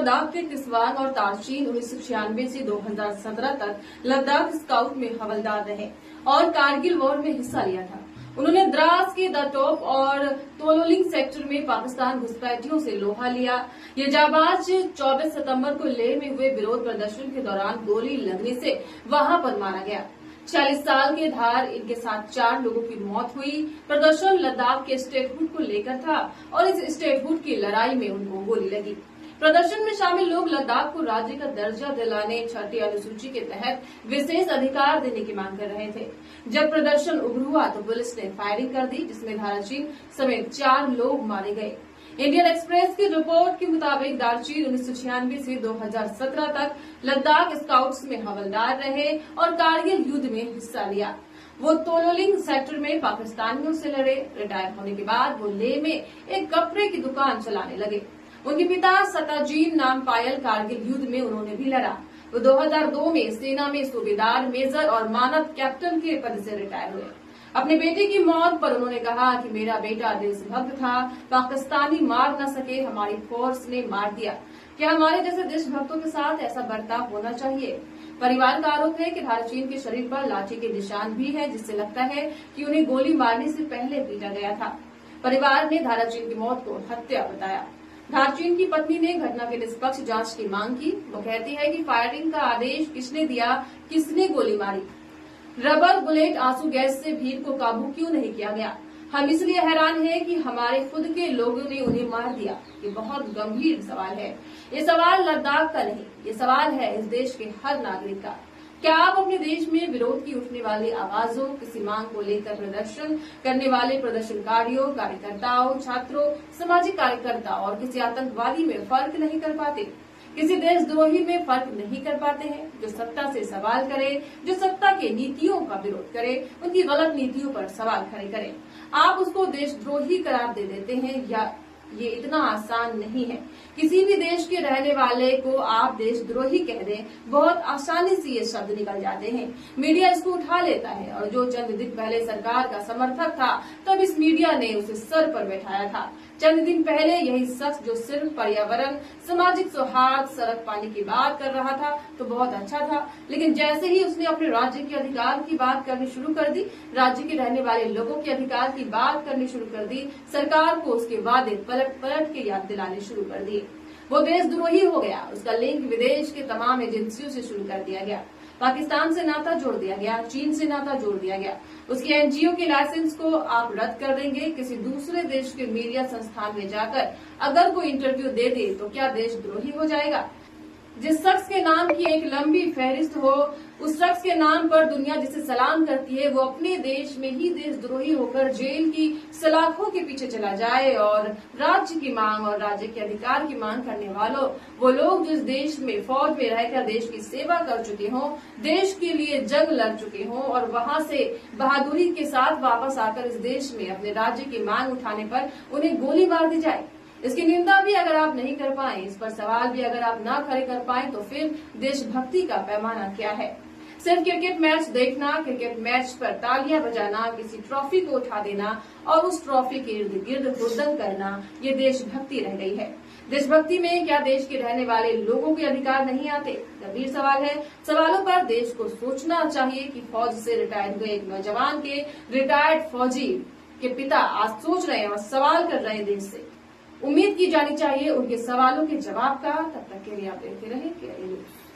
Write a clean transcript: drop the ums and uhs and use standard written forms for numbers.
लद्दाख के किसवांग और तारचीन 1996 से 2017 तक लद्दाख स्काउट में हवलदार रहे और कारगिल वॉर में हिस्सा लिया था। उन्होंने द्रास के द टॉप और तोलोलिंग सेक्टर में पाकिस्तान घुसपैठियों से लोहा लिया। ये जाबाज 24 सितंबर को लेह में हुए विरोध प्रदर्शन के दौरान गोली लगने से वहां पर मारा गया। 46 साल के धार इनके साथ 4 लोगों की मौत हुई। प्रदर्शन लद्दाख के स्टेटहुड को लेकर था और इस स्टेटहुड की लड़ाई में उनको गोली लगी। प्रदर्शन में शामिल लोग लद्दाख को राज्य का दर्जा दिलाने 6ठी अनुसूची के तहत विशेष अधिकार देने की मांग कर रहे थे। जब प्रदर्शन उग्र हुआ तो पुलिस ने फायरिंग कर दी, जिसमें दारचीन समेत 4 लोग मारे गए। इंडियन एक्सप्रेस की रिपोर्ट के मुताबिक दारचीन 1996 से 2017 तक लद्दाख स्काउट्स में हवलदार रहे और कारगिल युद्ध में हिस्सा लिया। वो तोलोलिंग सेक्टर में पाकिस्तानियों से लड़े। रिटायर होने के बाद वो लेह में एक कपड़े की दुकान चलाने लगे। उनके पिता सताजीन नामपायल कारगिल युद्ध में उन्होंने भी लड़ा। वो 2002 में सेना में सूबेदार, मेजर और मानद कैप्टन के पद से रिटायर हुए। अपने बेटे की मौत पर उन्होंने कहा कि मेरा बेटा देशभक्त था, पाकिस्तानी मार न सके, हमारी फोर्स ने मार दिया। क्या हमारे जैसे देशभक्तों के साथ ऐसा बर्ताव होना चाहिए? परिवार का आरोप है कि दारचीन के शरीर पर लाठी के निशान भी है, जिससे लगता है कि उन्हें गोली मारने से पहले पीटा गया था। परिवार ने दारचीन की मौत को हत्या बताया। दारचीन की पत्नी ने घटना की निष्पक्ष जांच की मांग की। वो कहती है कि फायरिंग का आदेश किसने दिया, किसने गोली मारी, रबर बुलेट, आंसू गैस से भीड़ को काबू क्यों नहीं किया गया? हम इसलिए हैरान हैं कि हमारे खुद के लोगों ने उन्हें मार दिया। ये बहुत गंभीर सवाल है। ये सवाल लद्दाख का नहीं, ये सवाल है इस देश के हर नागरिक का। क्या आप अपने देश में विरोध की उठने वाली आवाजों, किसी मांग को लेकर प्रदर्शन करने वाले प्रदर्शनकारियों, कार्यकर्ताओं, छात्रों, सामाजिक कार्यकर्ता और किसी आतंकवादी में फर्क नहीं कर पाते? किसी देशद्रोही में फर्क नहीं कर पाते हैं? जो सत्ता से सवाल करे, जो सत्ता के नीतियों का विरोध करे, उनकी गलत नीतियों पर सवाल खड़े करें। आप उसको देशद्रोही करार दे देते हैं या ये इतना आसान नहीं है। किसी भी देश के रहने वाले को आप देशद्रोही कह दें, बहुत आसानी से ये शब्द निकल जाते हैं। मीडिया इसको उठा लेता है और जो चंद दिन पहले सरकार का समर्थक था, तब इस मीडिया ने उसे सर पर बैठाया था। चंद दिन पहले यही शख्स जो सिर्फ पर्यावरण, सामाजिक सौहार्द, सड़क पानी की बात कर रहा था तो बहुत अच्छा था, लेकिन जैसे ही उसने अपने राज्य के अधिकार की बात करनी शुरू कर दी, राज्य के रहने वाले लोगों के अधिकार की बात करनी शुरू कर दी, सरकार को उसके वादे पलट के याद दिलाने शुरू कर दिए। वो देशद्रोही हो गया। उसका लिंक विदेश के तमाम एजेंसियों से शुरू कर दिया गया। पाकिस्तान से नाता जोड़ दिया गया, चीन से नाता जोड़ दिया गया। उसके एनजीओ के लाइसेंस को आप रद्द कर देंगे। किसी दूसरे देश के मीडिया संस्थान में जाकर अगर कोई इंटरव्यू दे दे तो क्या देशद्रोही हो जाएगा? जिस शख्स के नाम की एक लंबी फहरिस्त हो, उस शख्स के नाम पर दुनिया जिसे सलाम करती है, वो अपने देश में ही देशद्रोही होकर जेल की सलाखों के पीछे चला जाए और राज्य की मांग और राज्य के अधिकार की मांग करने वालों, वो लोग जो इस देश में फौज में रहकर देश की सेवा कर चुके हों, देश के लिए जंग लड़ चुके हों और वहां से बहादुरी के साथ वापस आकर इस देश में अपने राज्य की मांग उठाने पर उन्हें गोली मार दी जाए। इसकी निंदा भी अगर आप नहीं कर पाए, इस पर सवाल भी अगर आप ना खड़े कर पाए, तो फिर देशभक्ति का पैमाना क्या है? सिर्फ क्रिकेट मैच देखना, क्रिकेट मैच पर तालियां बजाना, किसी ट्रॉफी को उठा देना और उस ट्रॉफी के इर्द गिर्द हुड़दंग करना, ये देशभक्ति रह गई है। देशभक्ति में क्या देश के रहने वाले लोगों के अधिकार नहीं आते? गंभीर सवाल है। सवालों पर देश को सोचना चाहिए कि फौज से रिटायर हुए एक नौजवान के रिटायर्ड फौजी के पिता आज सोच रहे हैं और सवाल कर रहे हैं देश से। उम्मीद की जानी चाहिए उनके सवालों के जवाब का। तब तक के लिए आप देखते रहे KIA न्यूज़।